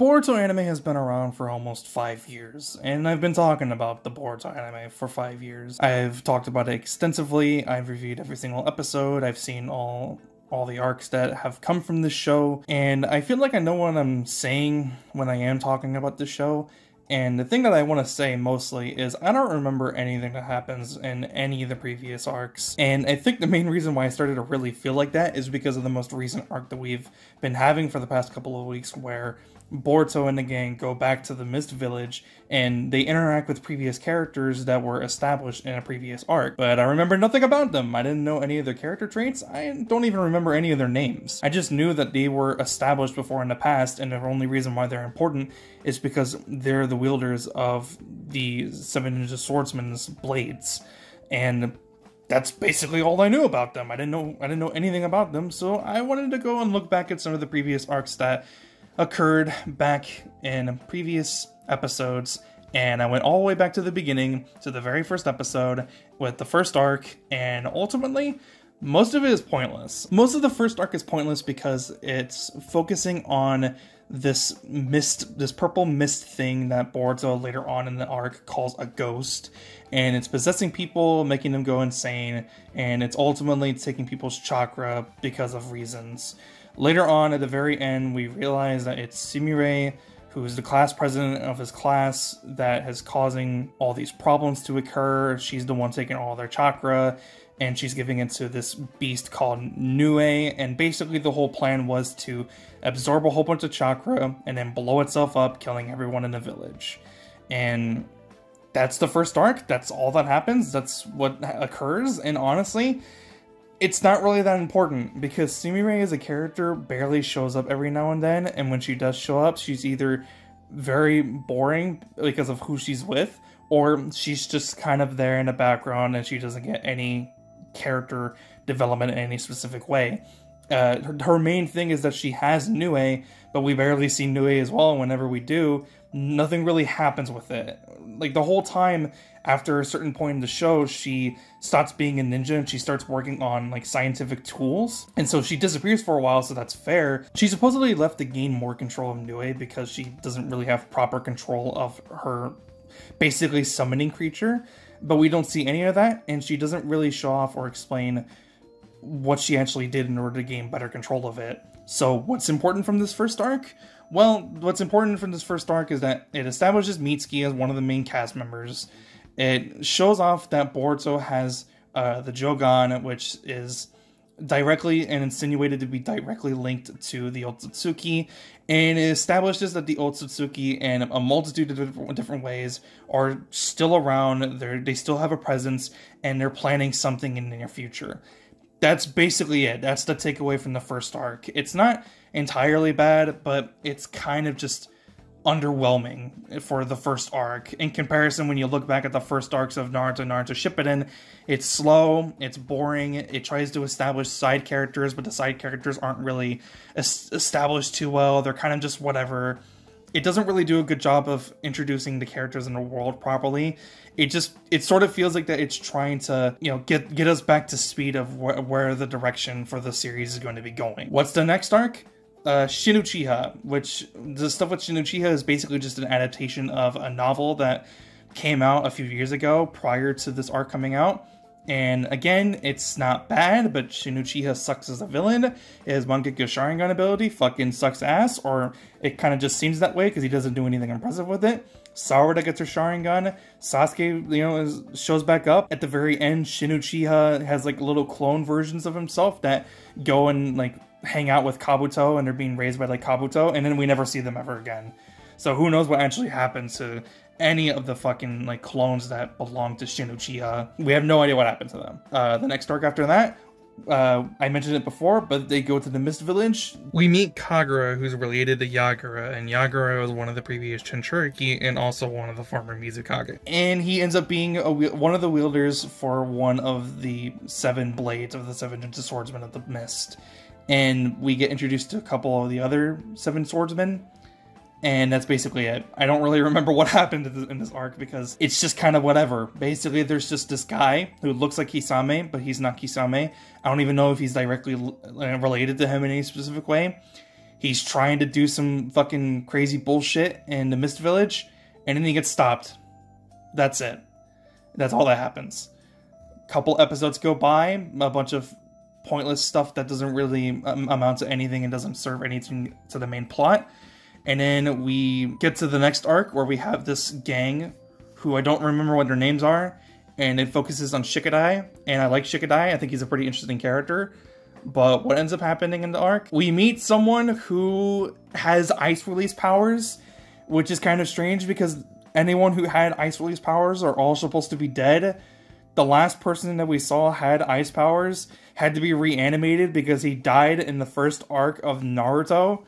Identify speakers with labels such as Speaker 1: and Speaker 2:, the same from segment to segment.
Speaker 1: Boruto anime has been around for almost 5 years, and I've been talking about the Boruto anime for 5 years. I've talked about it extensively, I've reviewed every single episode, I've seen all the arcs that have come from this show, and I feel like I know what I'm saying when I am talking about this show. And the thing that I want to say mostly is I don't remember anything that happens in any of the previous arcs. And I think the main reason why I started to really feel like that is because of the most recent arc that we've been having for the past couple of weeks, where Boruto and the gang go back to the Mist Village and they interact with previous characters that were established in a previous arc. But I remember nothing about them. I didn't know any of their character traits. I don't even remember any of their names. I just knew that they were established before in the past, and the only reason why they're important is because they're the wielders of the Seven Ninja Swordsman's blades. And that's basically all I knew about them. I didn't know anything about them, so I wanted to go and look back at some of the previous arcs that occurred back in previous episodes, and I went all the way back to the beginning, to the very first episode, with the first arc, and ultimately, most of it is pointless. Most of the first arc is pointless because it's focusing on this purple mist thing that Boruto later on in the arc calls a ghost, and it's possessing people, making them go insane, and it's ultimately taking people's chakra because of reasons. Later on, at the very end, we realize that it's Sumire, who is the class president of his class, that is causing all these problems to occur. She's the one taking all their chakra, and she's giving it to this beast called Nue, and basically the whole plan was to absorb a whole bunch of chakra and then blow itself up, killing everyone in the village. And that's the first arc. That's all that happens. That's what occurs, and honestly, it's not really that important, because Sumire as a character barely shows up every now and then, and when she does show up, she's either very boring because of who she's with, or she's just kind of there in the background and she doesn't get any character development in any specific way. Her main thing is that she has Nue, but we barely see Nue as well, and whenever we do, nothing really happens with it. Like, the whole time, after a certain point in the show, she stops being a ninja and she starts working on, like, scientific tools. And so she disappears for a while, so that's fair. She supposedly left to gain more control of Nue because she doesn't really have proper control of her, basically, summoning creature. But we don't see any of that, and she doesn't really show off or explain what she actually did in order to gain better control of it. So what's important from this first arc? Well, what's important from this first arc is that it establishes Mitsuki as one of the main cast members. It shows off that Boruto has the Jogan, which is directly and insinuated to be directly linked to the Otsutsuki, and it establishes that the Otsutsuki, in a multitude of different ways, are still around. They still have a presence, and they're planning something in the near future. That's basically it. That's the takeaway from the first arc. It's not entirely bad, but it's kind of just underwhelming for the first arc. In comparison, when you look back at the first arcs of Naruto Shippuden, it's slow, it's boring, it tries to establish side characters, but the side characters aren't really established too well. They're kind of just whatever. It doesn't really do a good job of introducing the characters in the world properly. It sort of feels like that it's trying to, you know, get us back to speed of where the direction for the series is going to be going. What's the next arc? Shin Uchiha, which the stuff with Shin Uchiha is basically just an adaptation of a novel that came out a few years ago prior to this arc coming out. And again, it's not bad, but Shin Uchiha sucks as a villain. His Mangekyo Sharingan ability fucking sucks ass, or it kind of just seems that way because he doesn't do anything impressive with it. Sarada gets her Sharingan. Sasuke, you know, shows back up. At the very end, Shin Uchiha has like little clone versions of himself that go and like hang out with Kabuto, and they're being raised by like Kabuto, and then we never see them ever again. So who knows what actually happened to any of the fucking like clones that belong to Shin Uchiha. We have no idea what happened to them. The next arc after that, I mentioned it before, but they go to the Mist Village. We meet Kagura, who's related to Yagura, and Yagura was one of the previous Jinchuriki and also one of the former Mizukage. And he ends up being one of the wielders for one of the 7 blades of the 7 Ninja Swordsmen of the Mist. And we get introduced to a couple of the other 7 swordsmen. And that's basically it. I don't really remember what happened in this arc because it's just kind of whatever. Basically, there's just this guy who looks like Kisame, but he's not Kisame. I don't even know if he's directly related to him in any specific way. He's trying to do some fucking crazy bullshit in the Mist Village, and then he gets stopped. That's it. That's all that happens. Couple episodes go by, a bunch of pointless stuff that doesn't really amount to anything and doesn't serve anything to the main plot. And then we get to the next arc where we have this gang who I don't remember what their names are, and it focuses on Shikadai, and I like Shikadai. I think he's a pretty interesting character. But what ends up happening in the arc? We meet someone who has ice release powers, which is kind of strange because anyone who had ice release powers are all supposed to be dead. The last person that we saw had ice powers had to be reanimated because he died in the first arc of Naruto.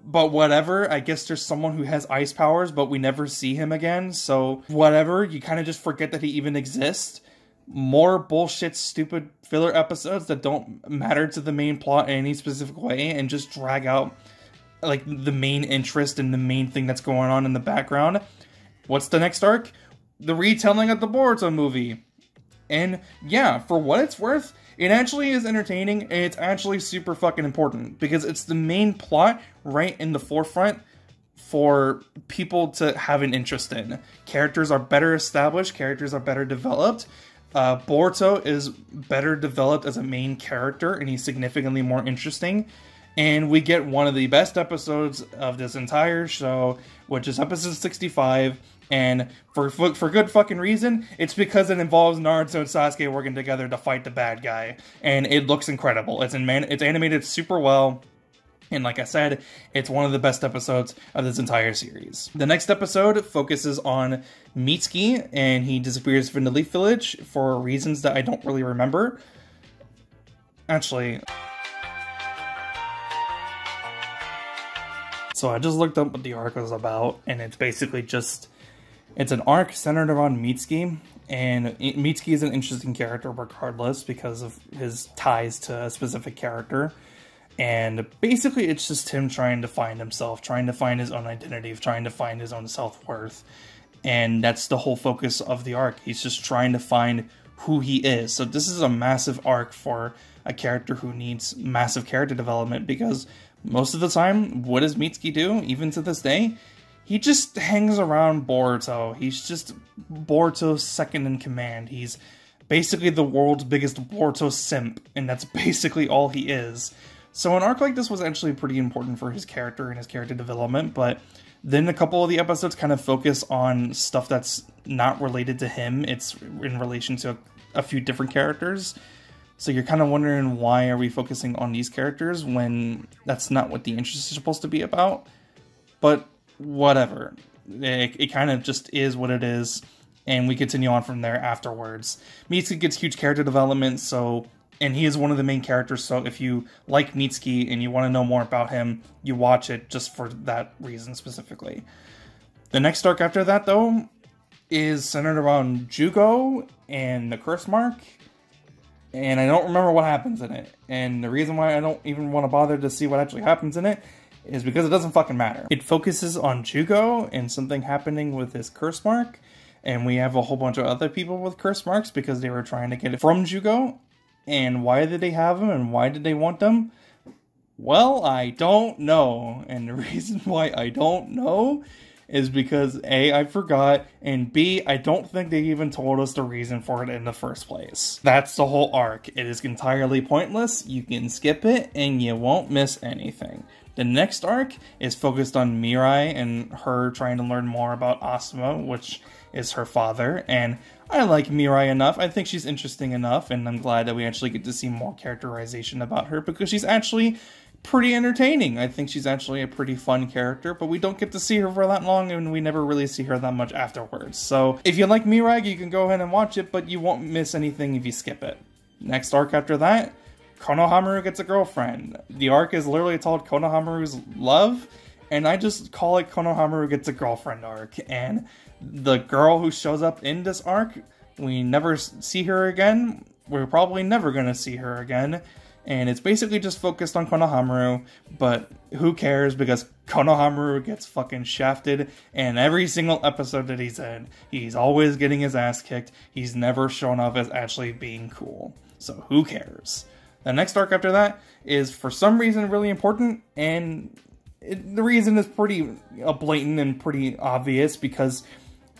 Speaker 1: But whatever, I guess there's someone who has ice powers, but we never see him again. So whatever, you kind of just forget that he even exists. More bullshit, stupid filler episodes that don't matter to the main plot in any specific way and just drag out like the main interest and the main thing that's going on in the background. What's the next arc? The retelling of the Boruto movie. And yeah, for what it's worth, it actually is entertaining, and it's actually super fucking important, because it's the main plot right in the forefront for people to have an interest in. Characters are better established, characters are better developed. Boruto is better developed as a main character, and he's significantly more interesting. And we get one of the best episodes of this entire show, which is episode 65. And for good fucking reason, it's because it involves Naruto and Sasuke working together to fight the bad guy. And it looks incredible. It's animated super well. And like I said, it's one of the best episodes of this entire series. The next episode focuses on Mitsuki, and he disappears from the Leaf Village for reasons that I don't really remember. Actually... So I just looked up what the arc was about, and it's basically just... It's an arc centered around Mitsuki, and Mitsuki is an interesting character regardless because of his ties to a specific character. And basically it's just him trying to find himself, trying to find his own identity, trying to find his own self-worth. And that's the whole focus of the arc. He's just trying to find who he is. So this is a massive arc for a character who needs massive character development, because most of the time, what does Mitsuki do, even to this day? He just hangs around Boruto. He's just Boruto's second in command. He's basically the world's biggest Boruto simp, and that's basically all he is. So an arc like this was actually pretty important for his character and his character development, but then a couple of the episodes kind of focus on stuff that's not related to him. It's in relation to a few different characters. So you're kind of wondering, why are we focusing on these characters when that's not what the interest is supposed to be about? But whatever. It kind of just is what it is, and we continue on from there afterwards. Mitsuki gets huge character development, and he is one of the main characters, so if you like Mitsuki and you want to know more about him, you watch it just for that reason specifically. The next arc after that, though, is centered around Jugo and the Curse Mark, and I don't remember what happens in it. And the reason why I don't even want to bother to see what actually happens in it is because it doesn't fucking matter. It focuses on Jugo and something happening with his curse mark, and we have a whole bunch of other people with curse marks because they were trying to get it from Jugo. And why did they have them, and why did they want them? Well, I don't know. And the reason why I don't know is because A, I forgot, and B, I don't think they even told us the reason for it in the first place. That's the whole arc. It is entirely pointless. You can skip it, and you won't miss anything. The next arc is focused on Mirai and her trying to learn more about Asuma, which is her father, and I like Mirai enough. I think she's interesting enough, and I'm glad that we actually get to see more characterization about her, because she's actually pretty entertaining. I think she's actually a pretty fun character, but we don't get to see her for that long, and we never really see her that much afterwards. So if you like Mirai, you can go ahead and watch it, but you won't miss anything if you skip it. Next arc after that, Konohamaru gets a girlfriend. The arc is literally called Konohamaru's Love, and I just call it Konohamaru Gets a Girlfriend arc. And the girl who shows up in this arc, we never see her again. We're probably never going to see her again. And it's basically just focused on Konohamaru, but who cares, because Konohamaru gets fucking shafted in every single episode that he's in. He's always getting his ass kicked. He's never shown up as actually being cool. So who cares? The next arc after that is, for some reason, really important, and The reason is pretty blatant and pretty obvious, because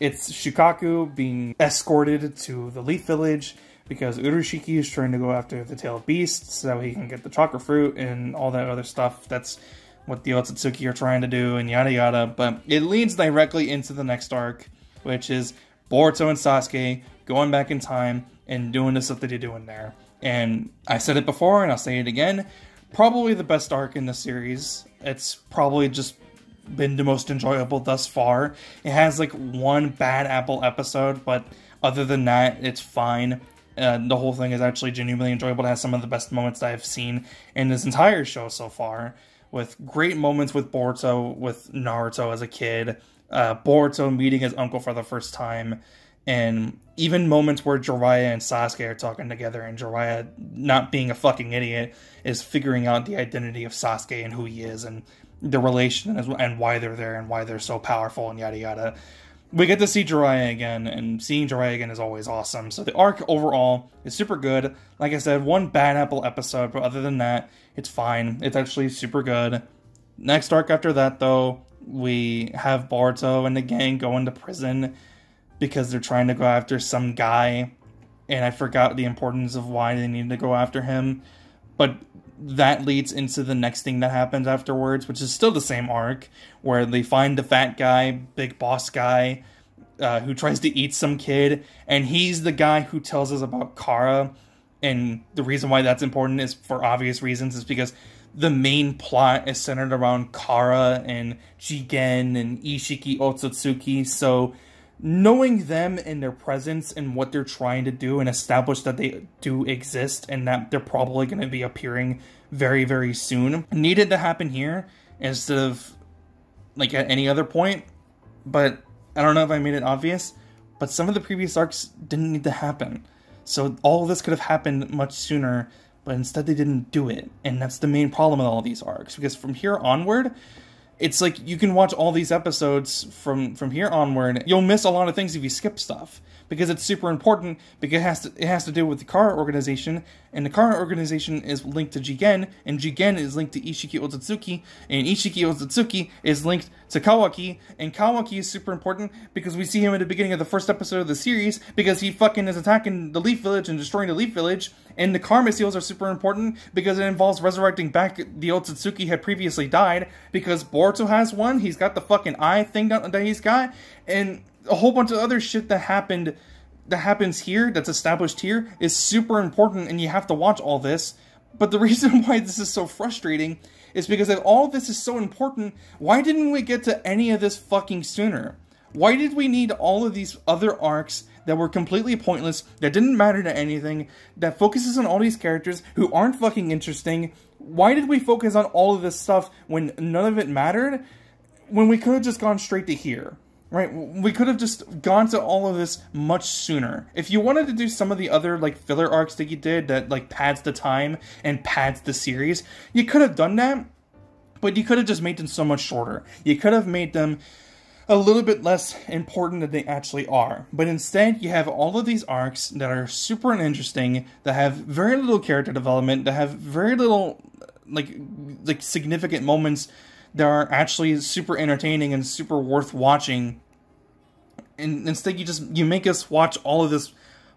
Speaker 1: it's Shukaku being escorted to the Leaf Village because Urashiki is trying to go after the Tailed Beast so he can get the chocolate fruit and all that other stuff. That's what the Otsutsuki are trying to do, and yada yada. But it leads directly into the next arc, which is Boruto and Sasuke going back in time and doing the stuff that they're doing there. And I said it before, and I'll say it again, probably the best arc in the series. It's probably just been the most enjoyable thus far. It has like one bad apple episode, but other than that, it's fine. The whole thing is actually genuinely enjoyable. It has some of the best moments that I've seen in this entire show so far, with great moments with Boruto, with Naruto as a kid, Boruto meeting his uncle for the first time, and even moments where Jiraiya and Sasuke are talking together, and Jiraiya, not being a fucking idiot, is figuring out the identity of Sasuke and who he is, and the relation, and why they're there, and why they're so powerful, and yada yada. We get to see Jiraiya again, and seeing Jiraiya again is always awesome. So the arc overall is super good. Like I said, one bad apple episode, but other than that, it's fine. It's actually super good. Next arc after that, though, we have Boruto and the gang going to prison because they're trying to go after some guy, and I forgot the importance of why they needed to go after him. But that leads into the next thing that happens afterwards, which is still the same arc, where they find the fat guy, big boss guy, who tries to eat some kid, and he's the guy who tells us about Kara. And the reason why that's important is for obvious reasons, is because the main plot is centered around Kara and Jigen and Ishiki Otsutsuki, so knowing them and their presence and what they're trying to do, and establish that they do exist and that they're probably going to be appearing very, very soon, needed to happen here instead of like at any other point. But I don't know if I made it obvious, but some of the previous arcs didn't need to happen. So all of this could have happened much sooner, but instead they didn't do it. And that's the main problem with all these arcs, because from here onward, it's like you can watch all these episodes from here onward. You'll miss a lot of things if you skip stuff, because it's super important, because it has to do with the Kara organization, and the Kara organization is linked to Jigen, and Jigen is linked to Ishiki Otsutsuki, and Ishiki Otsutsuki is linked to Kawaki, and Kawaki is super important because we see him at the beginning of the first episode of the series, because he fucking is attacking the Leaf Village and destroying the Leaf Village. And the Karma Seals are super important because it involves resurrecting back the Otsutsuki had previously died, because Boruto has one, he's got the fucking eye thing that he's got, and a whole bunch of other shit that happens here, that's established here, is super important, and you have to watch all this. But the reason why this is so frustrating is because if all this is so important, why didn't we get to any of this fucking sooner? Why did we need all of these other arcs that were completely pointless, that didn't matter to anything, that focuses on all these characters who aren't fucking interesting? Why did we focus on all of this stuff when none of it mattered, when we could have just gone straight to here? Right, we could have just gone to all of this much sooner. If you wanted to do some of the other, like, filler arcs that you did that, like, pads the time and pads the series, you could have done that, but you could have just made them so much shorter. You could have made them a little bit less important than they actually are. But instead, you have all of these arcs that are super interesting, that have very little character development, that have very little, like significant moments that are actually super entertaining and super worth watching. And instead you make us watch all of this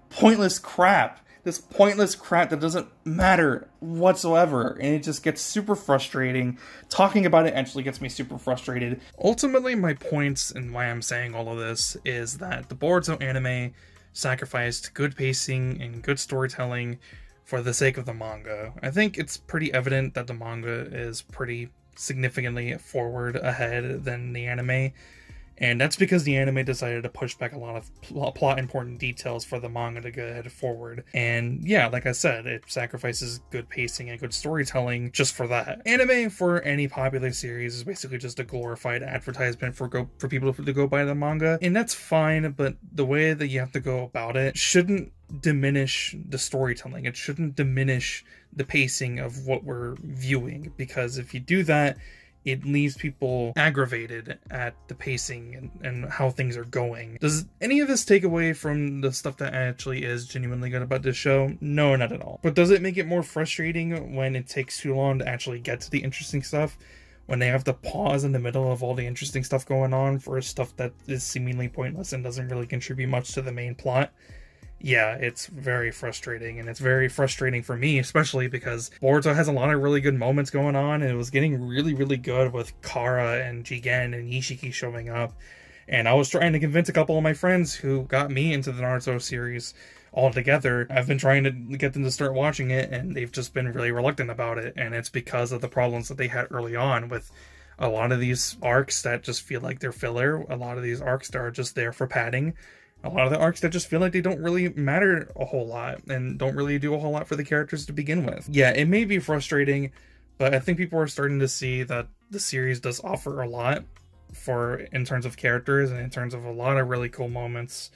Speaker 1: pointless crap. This pointless crap that doesn't matter whatsoever. And it just gets super frustrating. Talking about it actually gets me super frustrated. Ultimately, my points and why I'm saying all of this is that the Boruto anime sacrificed good pacing and good storytelling for the sake of the manga. I think it's pretty evident that the manga is pretty significantly forward ahead than the anime, and that's because the anime decided to push back a lot of plot important details for the manga to go ahead forward. And yeah, like I said, it sacrifices good pacing and good storytelling just for that. Anime for any popular series is basically just a glorified advertisement for people to go buy the manga, and that's fine, but the way that you have to go about it shouldn't diminish the storytelling. It shouldn't diminish the pacing of what we're viewing, because if you do that, it leaves people aggravated at the pacing and how things are going. Does any of this take away from the stuff that actually is genuinely good about this show? No, not at all. But does it make it more frustrating when it takes too long to actually get to the interesting stuff? when they have to pause in the middle of all the interesting stuff going on for stuff that is seemingly pointless and doesn't really contribute much to the main plot. Yeah, it's very frustrating, and it's very frustrating for me, especially because Boruto has a lot of really good moments going on, and it was getting really, really good with Kara and Jigen and Ishiki showing up. And I was trying to convince a couple of my friends who got me into the Naruto series altogether. I've been trying to get them to start watching it, and they've just been really reluctant about it, and it's because of the problems that they had early on with a lot of these arcs that just feel like they're filler, a lot of these arcs that are just there for padding, a lot of the arcs that just feel like they don't really matter a whole lot and don't really do a whole lot for the characters to begin with. Yeah, it may be frustrating, but I think people are starting to see that the series does offer a lot in terms of characters and in terms of a lot of really cool moments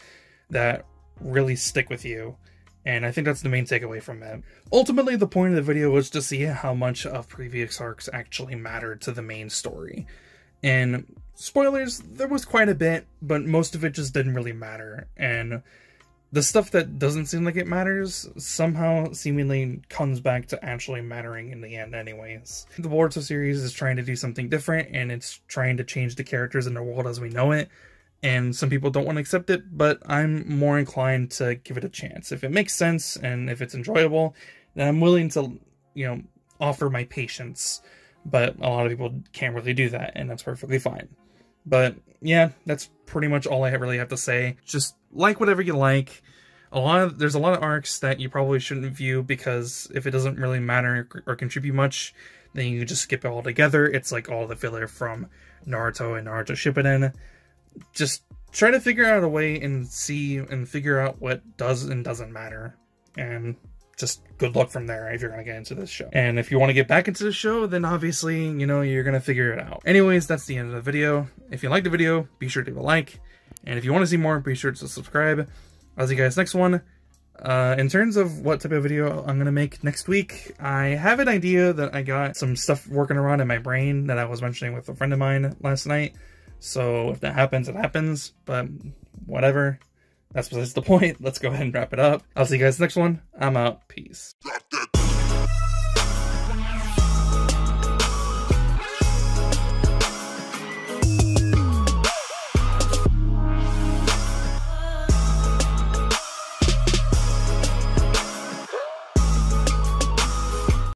Speaker 1: that really stick with you. And I think that's the main takeaway from it. Ultimately, the point of the video was to see how much of previous arcs actually mattered to the main story. And spoilers, there was quite a bit, but most of it just didn't really matter. And the stuff that doesn't seem like it matters somehow seemingly comes back to actually mattering in the end anyways. The Boruto series is trying to do something different, and it's trying to change the characters in the world as we know it. And some people don't want to accept it, but I'm more inclined to give it a chance. If it makes sense and if it's enjoyable, then I'm willing to, offer my patience. But a lot of people can't really do that, and that's perfectly fine. But yeah, that's pretty much all I really have to say. Just like whatever you like. There's a lot of arcs that you probably shouldn't view, because if it doesn't really matter or contribute much, then you just skip it altogether. It's like all the filler from Naruto and Naruto Shippuden. Just try to figure out a way and figure out what does and doesn't matter. And just good luck from there if you're going to get into this show. And if you want to get back into the show, then obviously, you're going to figure it out. Anyways, that's the end of the video. If you liked the video, be sure to leave a like. And if you want to see more, be sure to subscribe. I'll see you guys next one. In terms of what type of video I'm going to make next week, I have an idea that I got some stuff working around in my brain that I was mentioning with a friend of mine last night. So if that happens, it happens. But whatever. That's besides the point. Let's go ahead and wrap it up. I'll see you guys next one. I'm out. Peace.